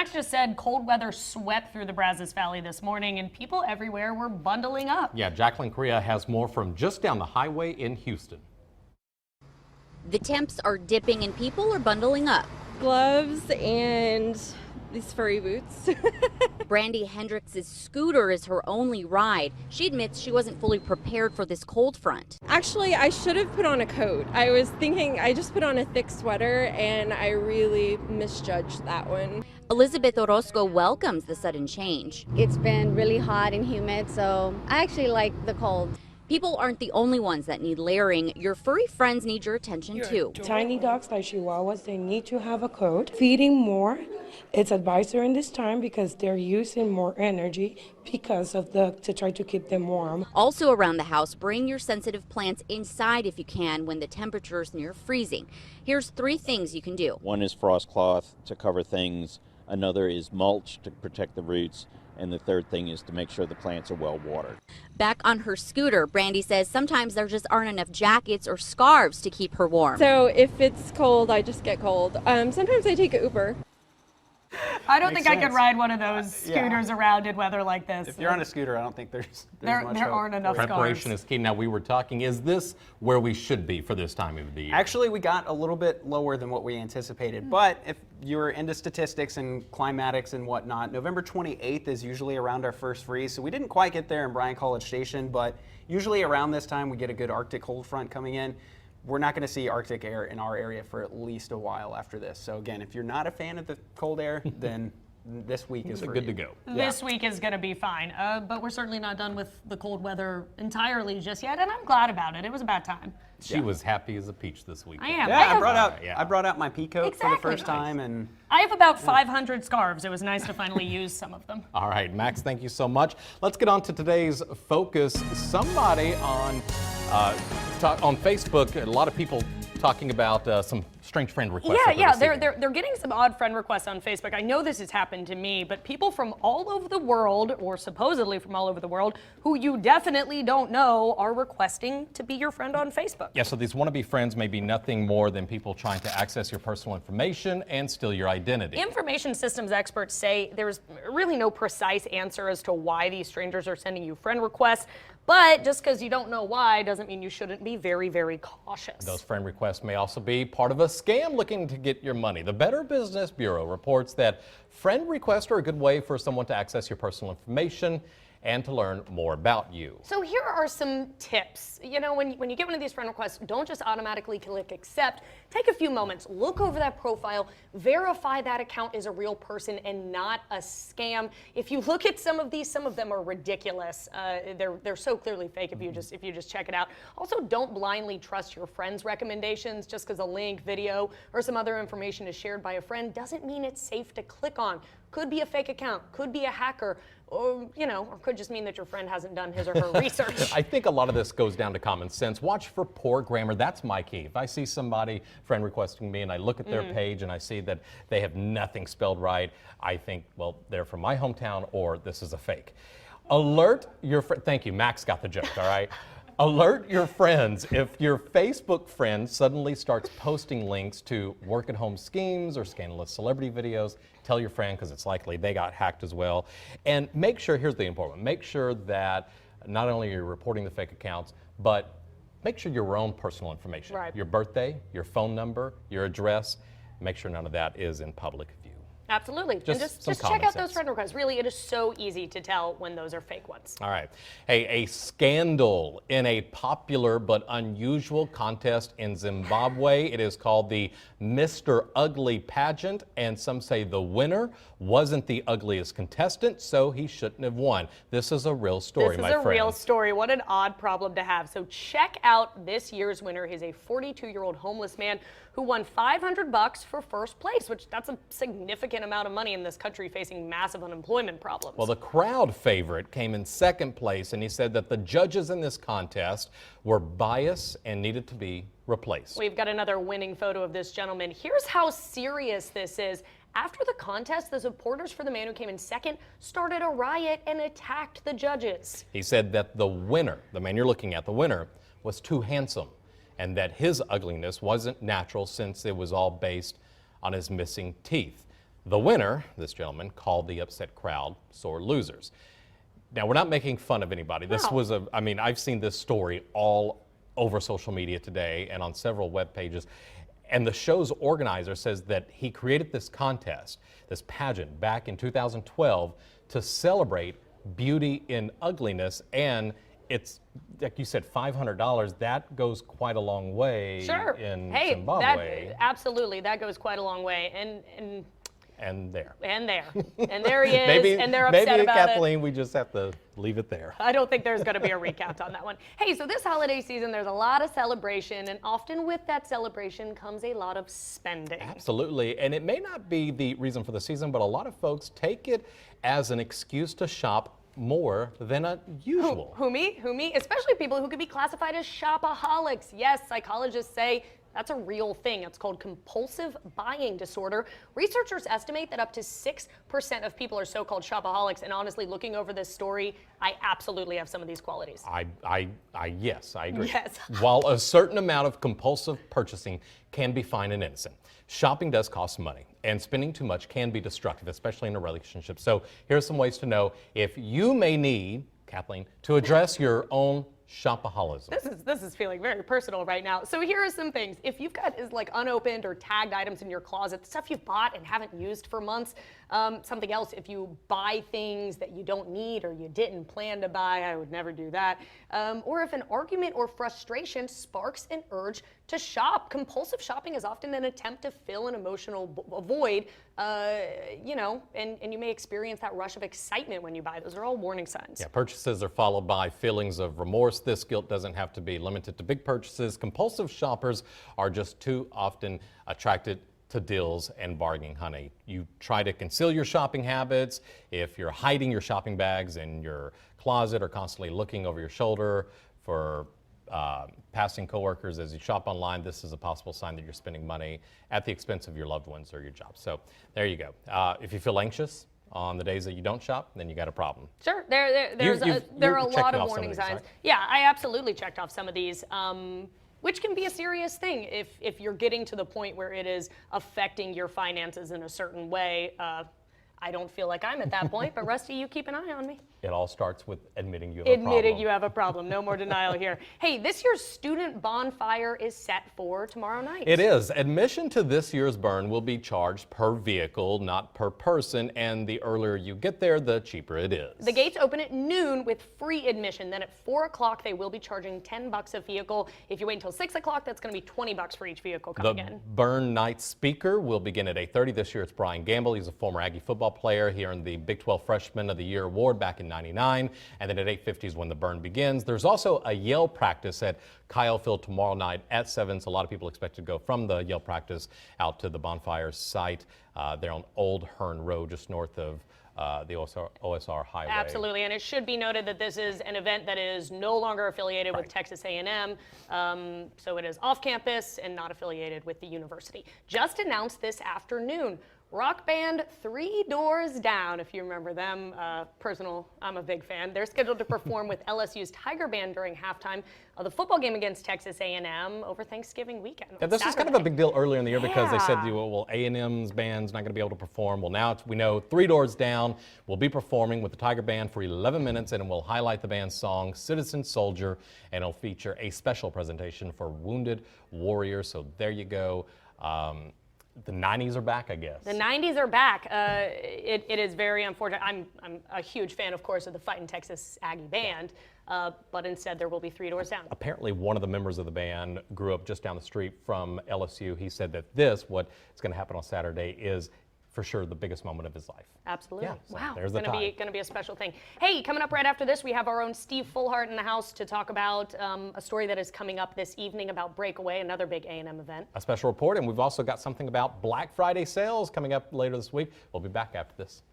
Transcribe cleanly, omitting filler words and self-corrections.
Max just said cold weather swept through the Brazos Valley this morning, and people everywhere were bundling up. Yeah, Jacqueline Correa has more from just down the highway in Houston. The temps are dipping and people are bundling up. Gloves and these furry boots. Brandy Hendricks' scooter is her only ride. She admits she wasn't fully prepared for this cold front. Actually, I should have put on a coat. I was thinking I just put on a thick sweater and I really misjudged that one. Elizabeth Orozco welcomes the sudden change. It's been really hot and humid, so I actually like the cold. People aren't the only ones that need layering. Your furry friends need your attention too. Tiny dogs like Chihuahuas, they need to have a coat. Feeding more, it's advised during this time because they're using more energy because of to try to keep them warm. Also around the house, bring your sensitive plants inside if you can when the temperature's near freezing. Here's 3 things you can do. One is frost cloth to cover things. Another is mulch to protect the roots. And the third thing is to make sure the plants are well watered. Back on her scooter, Brandy says sometimes there just aren't enough jackets or scarves to keep her warm. So if it's cold, I just get cold. Sometimes I take an Uber. I don't think I could ride one of those scooters around in weather like this. If you're on a scooter, I don't think there's there much aren't enough Preparation scarves. is key. Now, we were talking, is this where we should be for this time of the year? Actually, we got a little bit lower than what we anticipated. But if you're into statistics and climatics and whatnot, November 28th is usually around our first freeze. So we didn't quite get there in Bryan College Station, but usually around this time we get a good Arctic cold front coming in. We're not going to see Arctic air in our area for at least a while after this. So again, if you're not a fan of the cold air, then this week is good to go. This week is going to be fine, but we're certainly not done with the cold weather entirely just yet, and I'm glad about it. It was about time. She was happy as a peach this week. I am. Yeah, I brought out my pea coat for the Exactly. first time, and I have about 500 scarves. It was nice to finally use some of them. All right, Max, thank you so much. Let's get on to today's focus. Somebody on Facebook, a lot of people talking about some strange friend requests. They're getting some odd friend requests on Facebook. I know this has happened to me, but people from all over the world, or supposedly from all over the world, who you definitely don't know, are requesting to be your friend on Facebook. Yeah, so these wannabe friends may be nothing more than people trying to access your personal information and steal your identity. Information systems experts say there's really no precise answer as to why these strangers are sending you friend requests, but just because you don't know why doesn't mean you shouldn't be very, very cautious. Those friend requests may also be part of a scam looking to get your money. The Better Business Bureau reports that friend requests are a good way for someone to access your personal information and to learn more about you. So here are some tips. You know, when you get one of these friend requests, don't just automatically click accept. Take a few moments, look over that profile, verify that account is a real person and not a scam. If you look at some of these, some of them are ridiculous. They're so clearly fake if you just check it out. Also, don't blindly trust your friends' recommendations. Just because a link, video, or some other information is shared by a friend doesn't mean it's safe to click on. Could be a fake account, could be a hacker, or could just mean that your friend hasn't done his or her research. I think a lot of this goes down to common sense. Watch for poor grammar. That's my key. If I see somebody friend requesting me and I look at their page and I see that they have nothing spelled right, I think, well, they're from my hometown or this is a fake. Alert your friend. Thank you. Max got the joke, all right? Alert your friends. If your Facebook friend suddenly starts posting links to work-at-home schemes or scandalous celebrity videos, tell your friend because it's likely they got hacked as well. And make sure, here's the important one, make sure that not only are you reporting the fake accounts, but make sure your own personal information, your birthday, your phone number, your address, make sure none of that is in public view. Absolutely. And just check out those friend requests. Really, it is so easy to tell when those are fake ones. All right. Hey, a scandal in a popular but unusual contest in Zimbabwe. It is called the Mr. Ugly pageant, and some say the winner wasn't the ugliest contestant, so he shouldn't have won. This is a real story, my friend. This is a real story. What an odd problem to have. So check out this year's winner. He's a 42-year-old homeless man who won $500 for first place, which that's a significant amount of money in this country facing massive unemployment problems. Well, the crowd favorite came in second place, and he said that the judges in this contest were biased and needed to be replaced. We've got another winning photo of this gentleman. Here's how serious this is. After the contest, the supporters for the man who came in second started a riot and attacked the judges. He said that the winner, the man you're looking at, the winner, was too handsome, and that his ugliness wasn't natural since it was all based on his missing teeth. The winner, this gentleman, called the upset crowd sore losers. Now, we're not making fun of anybody. This No. was I mean, I've seen this story all over social media today and on several web pages. And the show's organizer says that he created this contest, this pageant, back in 2012 to celebrate beauty in ugliness. And it's, like you said, $500. That goes quite a long way Sure. in Hey, Zimbabwe. absolutely, that goes quite a long way. And there. And there he is, and they're upset maybe about Kathleen, we just have to leave it there. I don't think there's going to be a recount on that one. Hey, so this holiday season, there's a lot of celebration, and often with that celebration comes a lot of spending. Absolutely, and it may not be the reason for the season, but a lot of folks take it as an excuse to shop more than usual. Who me? Especially people who could be classified as shopaholics. Yes, psychologists say that's a real thing. It's called compulsive buying disorder. Researchers estimate that up to 6% of people are so-called shopaholics. And honestly, looking over this story, I absolutely have some of these qualities. Yes, I agree. Yes. While a certain amount of compulsive purchasing can be fine and innocent, shopping does cost money, and spending too much can be destructive, especially in a relationship. So here are some ways to know if you may need, Kathleen, to address your own shopaholism. This is feeling very personal right now. So here are some things. If you've got like unopened or tagged items in your closet, stuff you've bought and haven't used for months, something else, if you buy things that you don't need or you didn't plan to buy, I would never do that. Or if an argument or frustration sparks an urge to shop. Compulsive shopping is often an attempt to fill an emotional void, and you may experience that rush of excitement when you buy. Those are all warning signs. Yeah, purchases are followed by feelings of remorse. This guilt doesn't have to be limited to big purchases. Compulsive shoppers are just too often attracted to deals and bargaining honey. You try to conceal your shopping habits. If you're hiding your shopping bags in your closet or constantly looking over your shoulder for passing coworkers as you shop online, this is a possible sign that you're spending money at the expense of your loved ones or your job. So there you go. If you feel anxious on the days that you don't shop, then you got a problem. Sure, there are a lot of warning signs. Right? Yeah, I absolutely checked off some of these, which can be a serious thing if you're getting to the point where it is affecting your finances in a certain way. I don't feel like I'm at that point, but Rusty, you keep an eye on me. It all starts with admitting you have a problem. Admitting you have a problem. No more denial here. Hey, this year's student bonfire is set for tomorrow night. It is. Admission to this year's burn will be charged per vehicle, not per person, and the earlier you get there, the cheaper it is. The gates open at noon with free admission. Then at 4 o'clock, they will be charging $10 a vehicle. If you wait until 6 o'clock, that's going to be $20 for each vehicle coming in. The burn night speaker will begin at 8:30. This year it's Brian Gamble. He's a former Aggie football player. He earned the Big 12 Freshman of the Year award back in '99, and then at 8:50 is when the burn begins. There's also a yell practice at Kyle Field tomorrow night at 7, so a lot of people expect to go from the yell practice out to the bonfire site there on Old Hearn Road, just north of the OSR Highway. Absolutely, and it should be noted that this is an event that is no longer affiliated with Texas A&M, so it is off campus and not affiliated with the university. Just announced this afternoon. Rock band 3 Doors Down, if you remember them. I'm a big fan. They're scheduled to perform with LSU's Tiger Band during halftime of the football game against Texas A&M over Thanksgiving weekend. Yeah, this was kind of a big deal earlier in the year because they said, well, A&M's band's not going to be able to perform. Well, now we know 3 Doors Down will be performing with the Tiger Band for 11 minutes, and it will highlight the band's song, Citizen Soldier, and it'll feature a special presentation for wounded warriors. So there you go. The 90s are back, I guess. The 90s are back. It is very unfortunate. I'm a huge fan, of course, of the Fightin' Texas Aggie Band, but instead there will be 3 Doors Down. Apparently one of the members of the band grew up just down the street from LSU. He said that what is going to happen on Saturday is for sure the biggest moment of his life. Absolutely. Yeah, so wow. there's the going to be a special thing. Hey, coming up right after this, we have our own Steve Fullhart in the house to talk about a story that is coming up this evening about Breakaway, another big A&M event. A special report, and we've also got something about Black Friday sales coming up later this week. We'll be back after this.